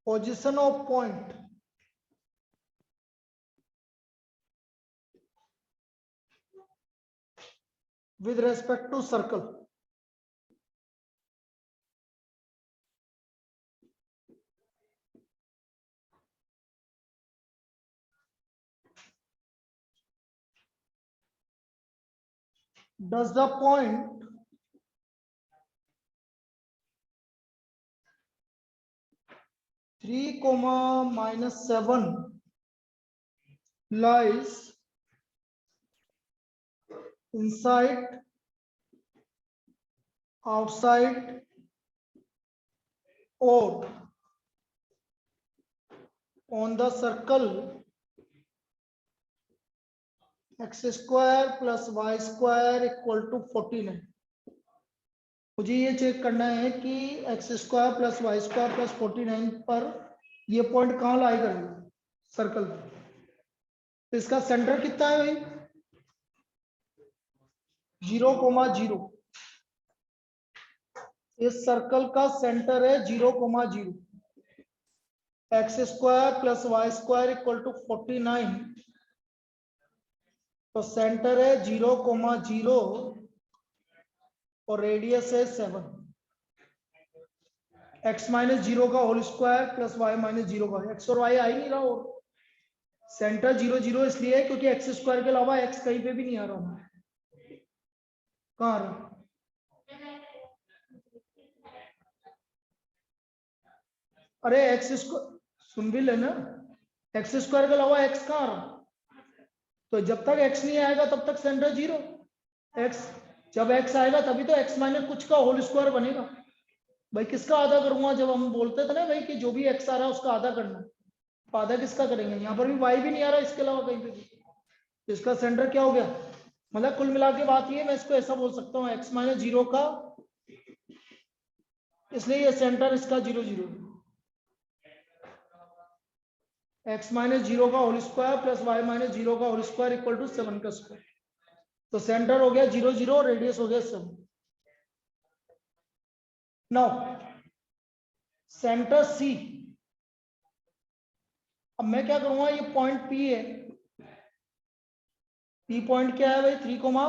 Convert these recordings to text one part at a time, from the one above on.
Position of point with respect to circle. Does the point three comma minus 7 lies inside, outside, or on the circle x square plus y square equal to 49? मुझे ये check करना है कि x square plus y square plus 49 पर ये point कहाँ लाई करेगा circle पर। तो इसका सेंटर कितना है भाई? 0,0। इस सर्कल का सेंटर है 0,0। X square plus y square equal to 49, तो सेंटर है 0,0 और रेडियस है 7। x माइनस 0 का whole square plus y minus 0 का, x और y आ ही नहीं रहा, और सेंटर 0,0 इसलिए है क्योंकि एक्स स्क्वायर के अलावा x कहीं पे भी नहीं आ रहा। कहाँ आ रहा? अरे एक्स स्क्वायर सुन भी लेना, एक्स स्क्वायर के अलावा x कहाँ आ रहा? तो जब तक x नहीं आएगा तब तक सेंटर 0। x जब x आएगा तभी तो x माइनस कुछ का होल स्क्वायर बनेगा। भाई किसका आधा करूंगा? जब हम बोलते थे ना भाई कि जो भी x आ रहा है उसका आधा करना, तो आधा किसका करेंगे? यहाँ पर भी y भी नहीं आ रहा इसके अलावा कहीं पे भी, इसका सेंटर क्या हो गया? मतलब कुल मिला के बात ये, मैं इसको ऐसा बोल सकता हूँ x माइनस 0 का, इसलिए ये सेंटर इसका 0,0। x माइनस 0 का whole square plus y minus 0 का होल स्क्वायर इक्वल टू 7 का स्क्वायर, तो सेंटर हो गया 0,0, रेडियस हो गया 7। नाउ सेंटर C, अब मैं क्या करूंगा, ये पॉइंट P है, P पॉइंट क्या है भाई? 3,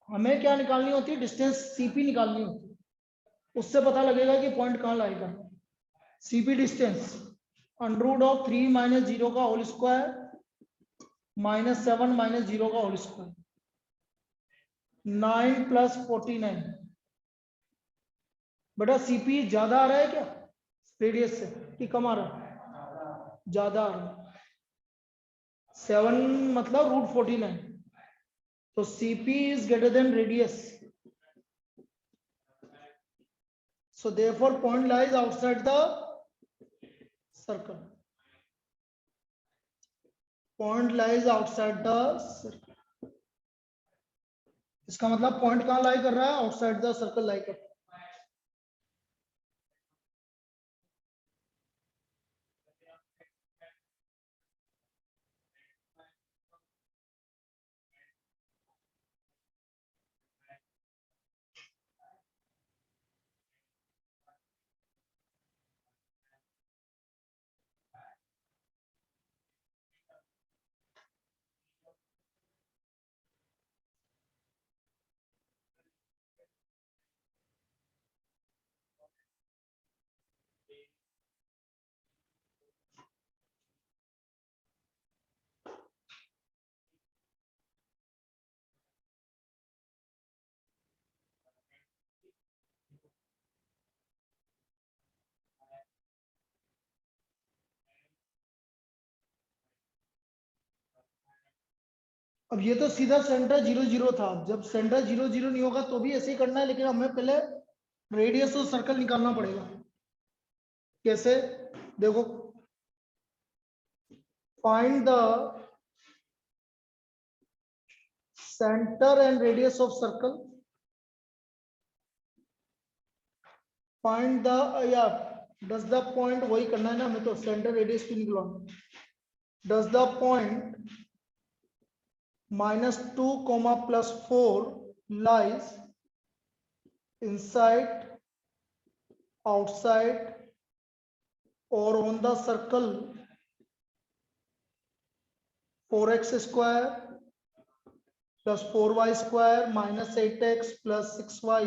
हमें क्या निकालनी होती है? डिस्टेंस CP निकालनी होती है, उससे पता लगेगा कि पॉइंट कहाँ लाएगा। CP डिस्टेंस √3 - 0 का होल स्क्वायर माइनस 7 - 0 का होल स्क्वायर, 9 + 49। बेटा CP ज्यादा आ रहा है क्या रेडियस से कि कम आ रहा है? ज्यादा आ रहा है। 7 मतलब √49, तो CP is greater than radius, so therefore point lies outside the circle. Point lies outside the circle, इसका मतलब पॉइंट कहाँ लाई कर रहा है? आउटसाइड द सर्कल लाई कर रहा है। अब ये तो सीधा सेंटर 0,0 था, जब सेंटर 0,0 नहीं होगा तो भी ऐसे ही करना है, लेकिन हमें पहले रेडियस ऑफ सर्कल निकालना पड़ेगा। कैसे? देखो, find the centre and radius of circle, find the, या डज द पॉइंट, वही करना है ना हमें, तो सेंटर रेडियस क्यों निकलवाना। Does the point -2, +4 lies inside, outside or on the circle 4x square plus 4y square minus 8x plus 6y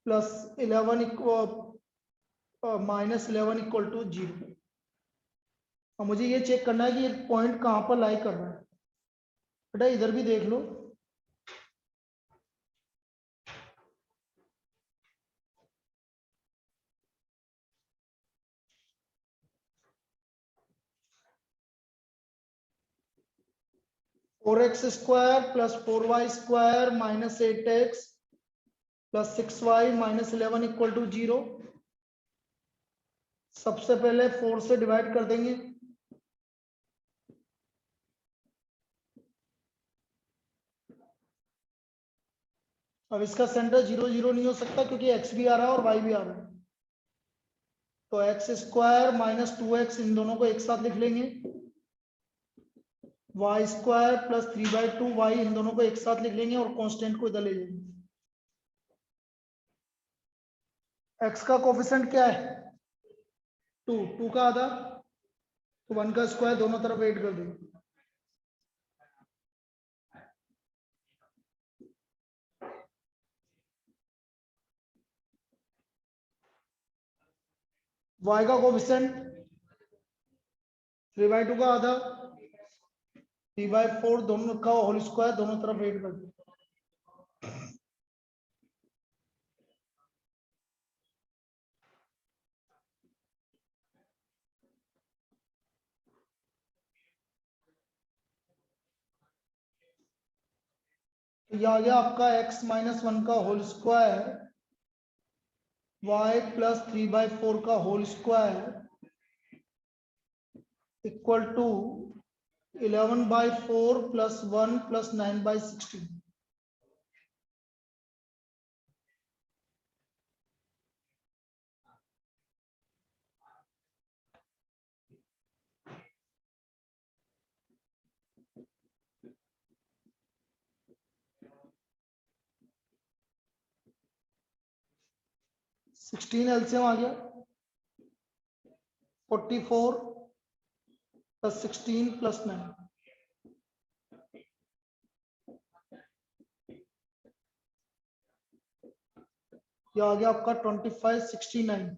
plus 11 minus 11 equal to 0। और मुझे ये चेक करना है कि ये पॉइंट कहां पर लाई कर रहा है। बेटा इधर भी देख लो, four x square plus 4y square minus 8x plus 6y minus 11 equal to 0। सबसे पहले 4 से डिवाइड कर देंगे, अब इसका सेंटर 0 0 नहीं हो सकता क्योंकि x भी आ रहा है और y भी आ रहा है, तो एक्स स्क्वायर माइनस 2x इन दोनों को एक साथ लिख लेंगे, वाई स्क्वायर प्लस 3/2y इन दोनों को एक साथ लिख लेंगे और कांस्टेंट को इधर ले लेंगे। x का कोफिशिएंट क्या है? 2, 2 का आधा तो 1 का स्क्वायर, दोनों तरफ 8 कर देंगे। y का कोफिशिएंट 3/2 का आधा 3/4 दोनों का होल स्क्वायर, दोनों तरफ 8 कर देंगे। ये आ गया आपका x माइनस 1 का होल स्क्वायर y प्लस 3/4 का whole square equal to 11/4 plus 1 plus 9/16। Sixteen LCM आ गया 44 प्लस 16 प्लस 9, ये आ गया आपका 2569।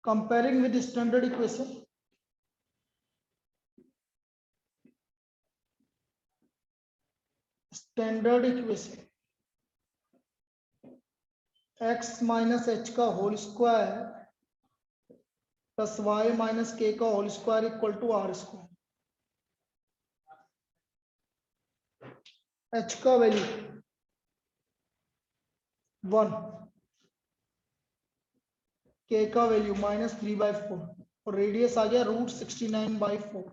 Comparing with standard equation, standard equation x minus h का whole square plus y minus k का whole square equal to r square. h का value 1, k का value -3/4 और रेडियस आ गया √69/4,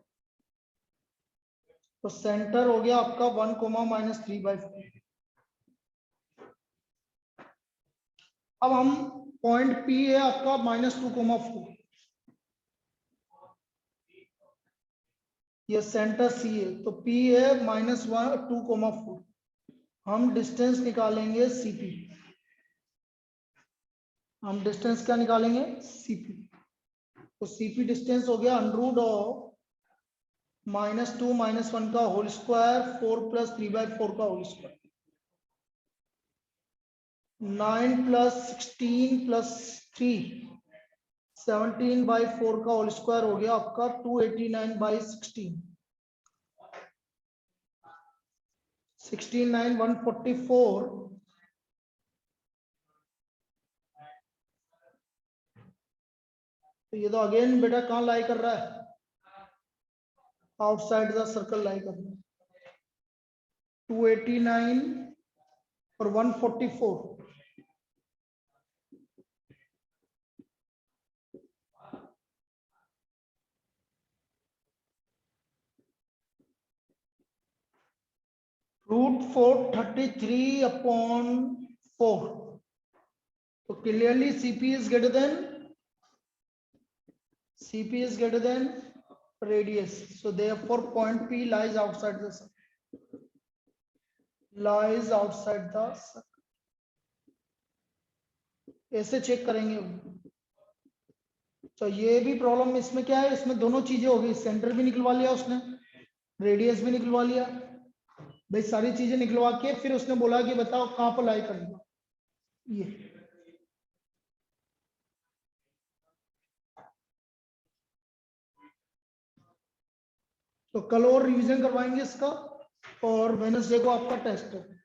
तो सेंटर हो गया आपका 1, -3/4। अब हम पॉइंट P है आपका -2,4, ये सेंटर C है, तो P है -2,4। हम डिस्टेंस निकालेंगे CP, हम डिस्टेंस क्या निकालेंगे? CP। तो CP डिस्टेंस हो गया √2 -1 का होल स्क्वायर 4 प्लस 3/4 का होल स्क्वायर 9 प्लस 16 प्लस 3 17/4 का होल स्क्वायर हो गया आपका 289/16। 16 9 144, तो ये तो अगेन बेटा कहाँ लाई कर रहा है? आउटसाइड द सर्कल लाई कर रहा है। 289 और 144। √433/4। तो clearly CP is greater than radius. So therefore point P lies outside the circle. Lies outside the circle. ऐसे चेक करेंगे। तो ये भी प्रॉब्लम इसमें क्या है, इसमें दोनों चीजें हो गई, सेंटर भी निकलवा लिया उसने, रेडियस भी निकलवा लिया भाई, सारी चीजें निकलवा के फिर उसने बोला कि बताओ कहां पर लाई करेंगे ये। तो कल और रिवीजन करवाएंगे इसका, और वेडनेसडे को आपका टेस्ट है।